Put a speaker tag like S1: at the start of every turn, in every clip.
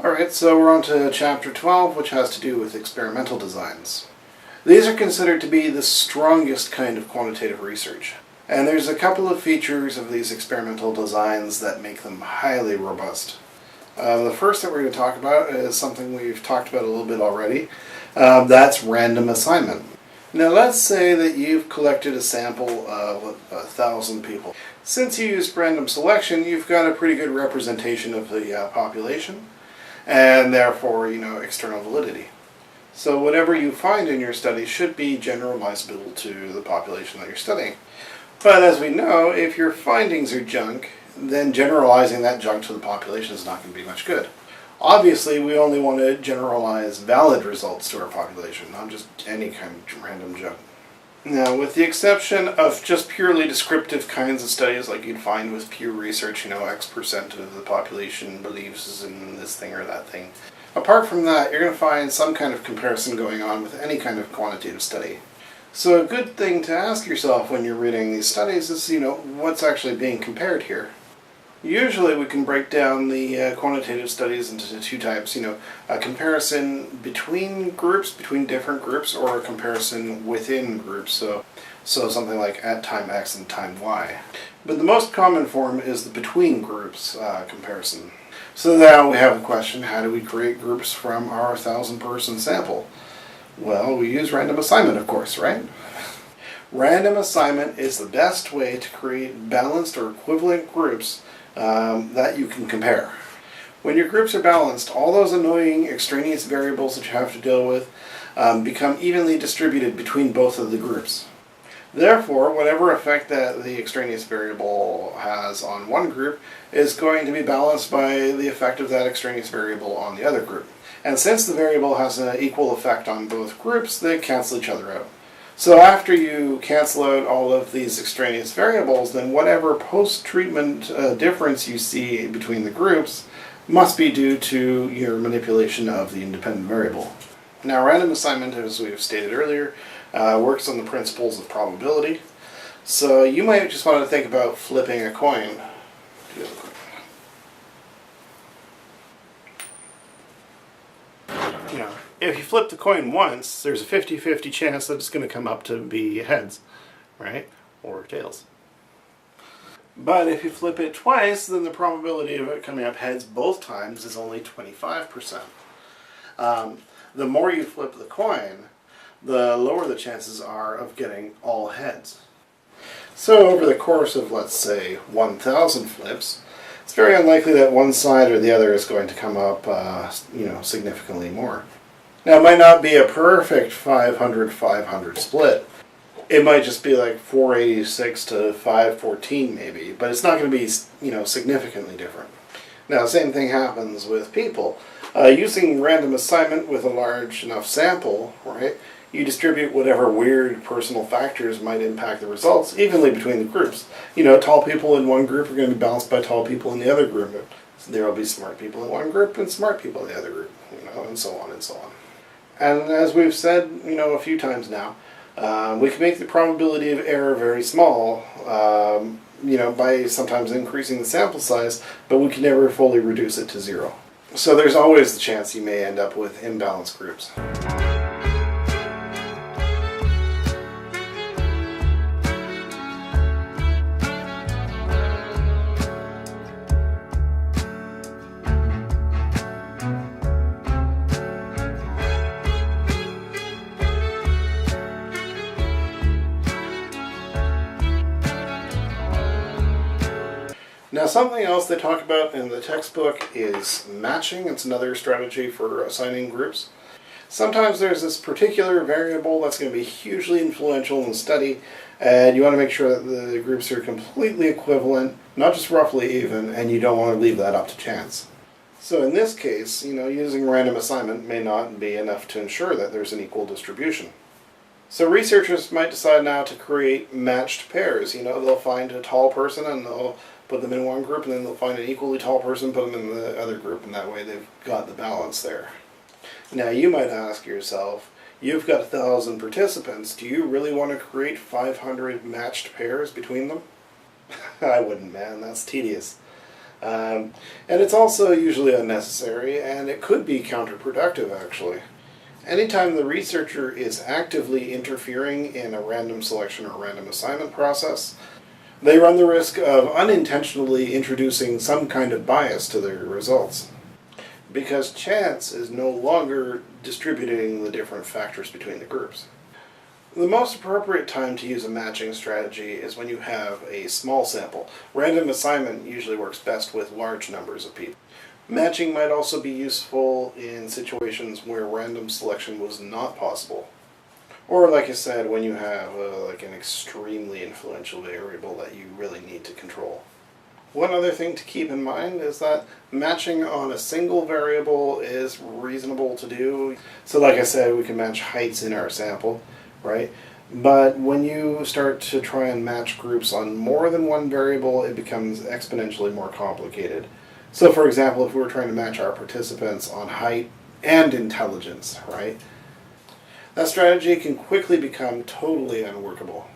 S1: Alright, so we're on to Chapter 12, which has to do with experimental designs. These are considered to be the strongest kind of quantitative research. And there's a couple of features of these experimental designs that make them highly robust. The first that we're going to talk about is something we've talked about a little bit already. That's random assignment. Now let's say that you've collected a sample of 1,000 people. Since you used random selection, you've got a pretty good representation of the population, and therefore, external validity. So whatever you find in your study should be generalizable to the population that you're studying. But as we know, if your findings are junk, then generalizing that junk to the population is not going to be much good. Obviously, we only want to generalize valid results to our population, not just any kind of random junk. Now, with the exception of just purely descriptive kinds of studies like you'd find with Pew Research, X% of the population believes in this thing or that thing. Apart from that, you're going to find some kind of comparison going on with any kind of quantitative study. So a good thing to ask yourself when you're reading these studies is, what's actually being compared here? Usually we can break down the quantitative studies into two types, a comparison between groups, between different groups, or a comparison within groups, so something like at time X and time Y. But the most common form is the between groups comparison. So now we have the question, how do we create groups from our 1,000-person sample? Well, we use random assignment, of course, right? Random assignment is the best way to create balanced or equivalent groups that you can compare. When your groups are balanced, all those annoying extraneous variables that you have to deal with become evenly distributed between both of the groups. Therefore, whatever effect that the extraneous variable has on one group is going to be balanced by the effect of that extraneous variable on the other group. And since the variable has an equal effect on both groups, they cancel each other out. So after you cancel out all of these extraneous variables, then whatever post-treatment difference you see between the groups must be due to your manipulation of the independent variable. Now, random assignment, as we've stated earlier, works on the principles of probability. So you might just want to think about flipping a coin. If you flip the coin once, there's a 50-50 chance that it's going to come up to be heads, right? Or tails. But if you flip it twice, then the probability of it coming up heads both times is only 25%. The more you flip the coin, the lower the chances are of getting all heads. So over the course of, let's say, 1,000 flips, it's very unlikely that one side or the other is going to come up, significantly more. Now, it might not be a perfect 500-500 split. It might just be like 486 to 514 maybe, but it's not going to be, significantly different. Now, same thing happens with people. Using random assignment with a large enough sample, right, you distribute whatever weird personal factors might impact the results evenly between the groups. Tall people in one group are going to be balanced by tall people in the other group. So there will be smart people in one group and smart people in the other group, and so on and so on. And as we've said, a few times now, we can make the probability of error very small, by sometimes increasing the sample size, but we can never fully reduce it to zero. So there's always the chance you may end up with imbalanced groups. Now, something else they talk about in the textbook is matching. It's another strategy for assigning groups. Sometimes there's this particular variable that's going to be hugely influential in the study, and you want to make sure that the groups are completely equivalent, not just roughly even, and you don't want to leave that up to chance. So in this case, using random assignment may not be enough to ensure that there's an equal distribution. So researchers might decide now to create matched pairs. They'll find a tall person and they'll put them in one group, and then they'll find an equally tall person, put them in the other group, and that way they've got the balance there. Now you might ask yourself, you've got 1,000 participants, do you really want to create 500 matched pairs between them? I wouldn't, man, that's tedious. And it's also usually unnecessary, and it could be counterproductive, actually. Anytime the researcher is actively interfering in a random selection or random assignment process, they run the risk of unintentionally introducing some kind of bias to their results. Because chance is no longer distributing the different factors between the groups. The most appropriate time to use a matching strategy is when you have a small sample. Random assignment usually works best with large numbers of people. Matching might also be useful in situations where random selection was not possible. Or, like I said, when you have like an extremely influential variable that you really need to control. One other thing to keep in mind is that matching on a single variable is reasonable to do. So like I said, we can match heights in our sample, right? But when you start to try and match groups on more than one variable, it becomes exponentially more complicated. So for example, if we were trying to match our participants on height and intelligence, right? That strategy can quickly become totally unworkable.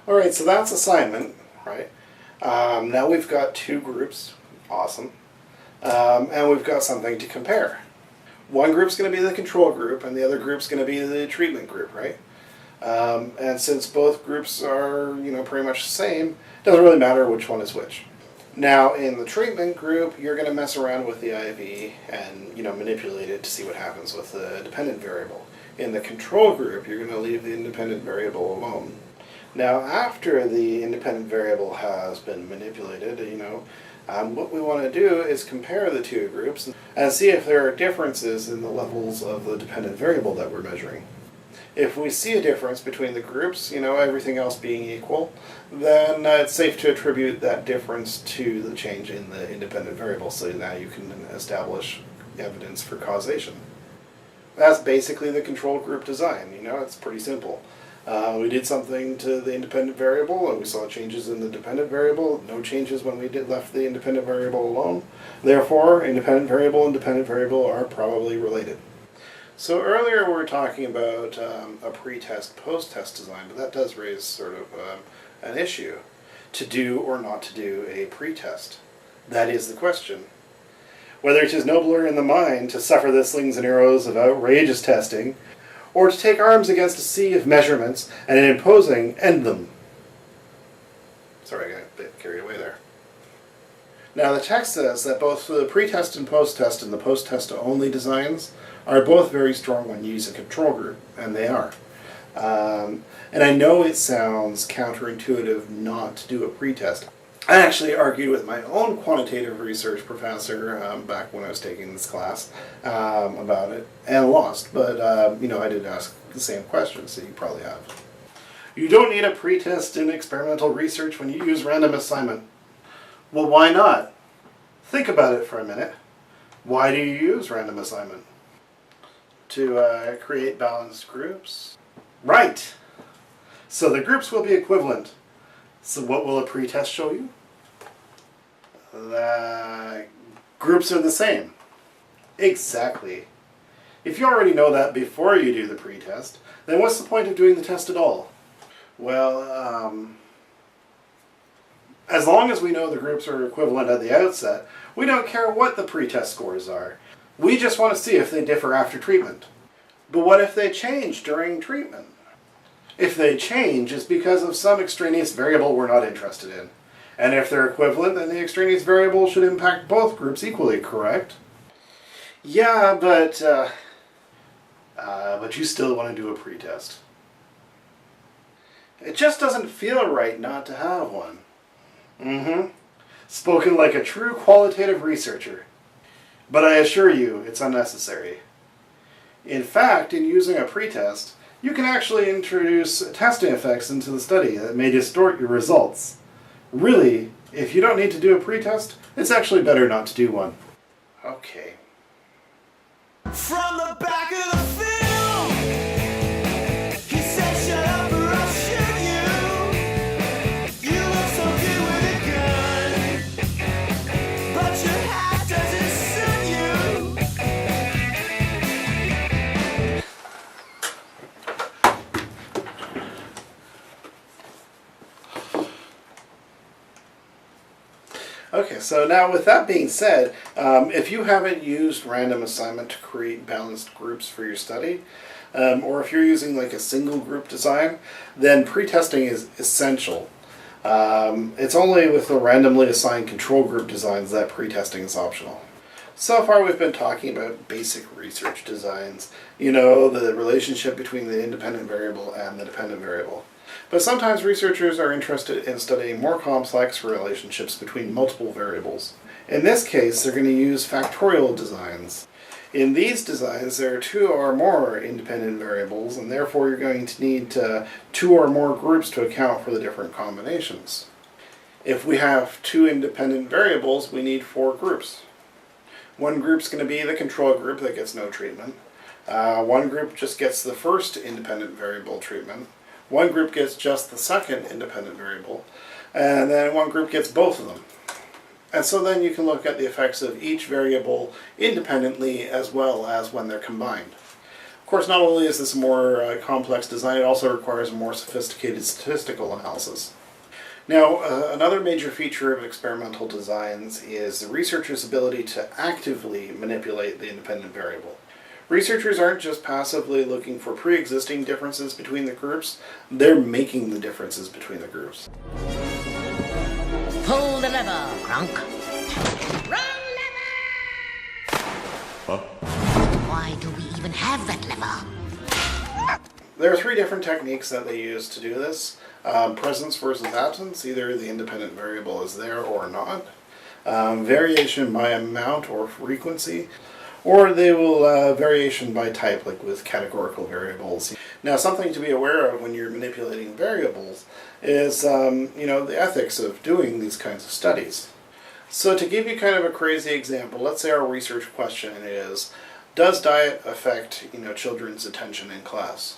S1: Alright, so that's assignment, right? Now we've got two groups, awesome, and we've got something to compare. One group's going to be the control group, and the other group's going to be the treatment group, right? And since both groups are, pretty much the same, it doesn't really matter which one is which. Now, in the treatment group, you're going to mess around with the IV and, manipulate it to see what happens with the dependent variable. In the control group, you're going to leave the independent variable alone. Now, after the independent variable has been manipulated, what we want to do is compare the two groups and see if there are differences in the levels of the dependent variable that we're measuring. If we see a difference between the groups, everything else being equal, then it's safe to attribute that difference to the change in the independent variable, so now you can establish evidence for causation. That's basically the control group design. It's pretty simple. We did something to the independent variable, and we saw changes in the dependent variable. No changes when we left the independent variable alone. Therefore, independent variable and dependent variable are probably related. So earlier we were talking about a pre-test, post-test design, but that does raise sort of an issue. To do or not to do a pre-test. That is the question. Whether it is nobler in the mind to suffer the slings and arrows of outrageous testing, or to take arms against a sea of measurements and in imposing end them. Sorry, I got a bit carried away there. Now the text says that both the pre-test and post-test and the post-test only designs are both very strong when you use a control group, and they are. And I know it sounds counterintuitive not to do a pre-test. I actually argued with my own quantitative research professor back when I was taking this class about it, and lost. But, I did ask the same question, so you probably have. You don't need a pretest in experimental research when you use random assignment. Well, why not? Think about it for a minute. Why do you use random assignment? To create balanced groups? Right! So the groups will be equivalent. So what will a pretest show you? The groups are the same. Exactly. If you already know that before you do the pretest, then what's the point of doing the test at all? Well, as long as we know the groups are equivalent at the outset, we don't care what the pretest scores are. We just want to see if they differ after treatment. But what if they change during treatment? If they change, it's because of some extraneous variable we're not interested in. And if they're equivalent, then the extraneous variable should impact both groups equally, correct? Yeah, but you still want to do a pretest. It just doesn't feel right not to have one. Spoken like a true qualitative researcher. But I assure you, it's unnecessary. In fact, in using a pretest, you can actually introduce testing effects into the study that may distort your results. Really, if you don't need to do a pretest, it's actually better not to do one. Okay. From the back of the field, he said, "Shut up or I'll shoot you. You look so good with a gun, but your hat doesn't suit you." Okay, so now with that being said, if you haven't used random assignment to create balanced groups for your study, or if you're using like a single group design, then pre-testing is essential. It's only with the randomly assigned control group designs that pre-testing is optional. So far we've been talking about basic research designs, the relationship between the independent variable and the dependent variable. But sometimes researchers are interested in studying more complex relationships between multiple variables. In this case, they're going to use factorial designs. In these designs, there are two or more independent variables, and therefore you're going to need two or more groups to account for the different combinations. If we have two independent variables, we need four groups. One group's going to be the control group that gets no treatment. One group just gets the first independent variable treatment. One group gets just the second independent variable, and then one group gets both of them. And so then you can look at the effects of each variable independently as well as when they're combined. Of course, not only is this a more complex design, it also requires a more sophisticated statistical analysis. Now, another major feature of experimental designs is the researcher's ability to actively manipulate the independent variable. Researchers aren't just passively looking for pre-existing differences between the groups, they're making the differences between the groups.
S2: Pull the lever, Grunk. Wrong lever!
S3: Huh?
S2: Why do we even have that lever?
S1: There are three different techniques that they use to do this. Presence versus absence, either the independent variable is there or not. Variation by amount or frequency, or they will variation by type, like with categorical variables. Now, something to be aware of when you're manipulating variables is, the ethics of doing these kinds of studies. So to give you kind of a crazy example, let's say our research question is, does diet affect, children's attention in class?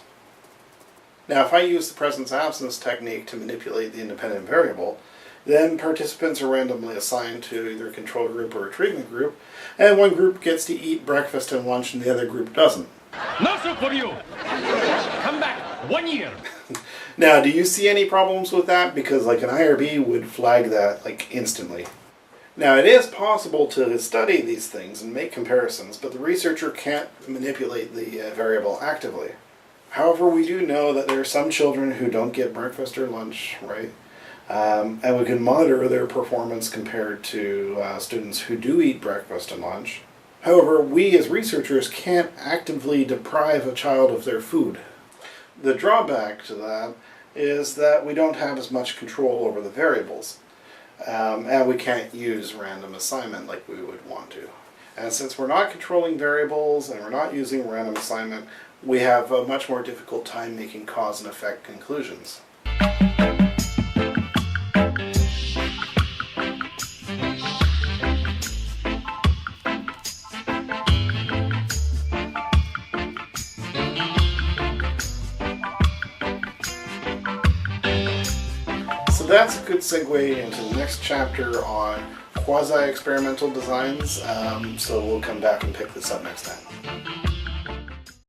S1: Now, if I use the presence-absence technique to manipulate the independent variable, then participants are randomly assigned to either a control group or a treatment group, and one group gets to eat breakfast and lunch and the other group doesn't.
S4: No soup for you! Come back 1 year!
S1: Now, do you see any problems with that? Because an IRB would flag that instantly. Now, it is possible to study these things and make comparisons, but the researcher can't manipulate the variable actively. However, we do know that there are some children who don't get breakfast or lunch, right? And we can monitor their performance compared to students who do eat breakfast and lunch. However, we as researchers can't actively deprive a child of their food. The drawback to that is that we don't have as much control over the variables. And we can't use random assignment like we would want to. And since we're not controlling variables and we're not using random assignment, we have a much more difficult time making cause and effect conclusions. So that's a good segue into the next chapter on quasi-experimental designs, so we'll come back and pick this up next time.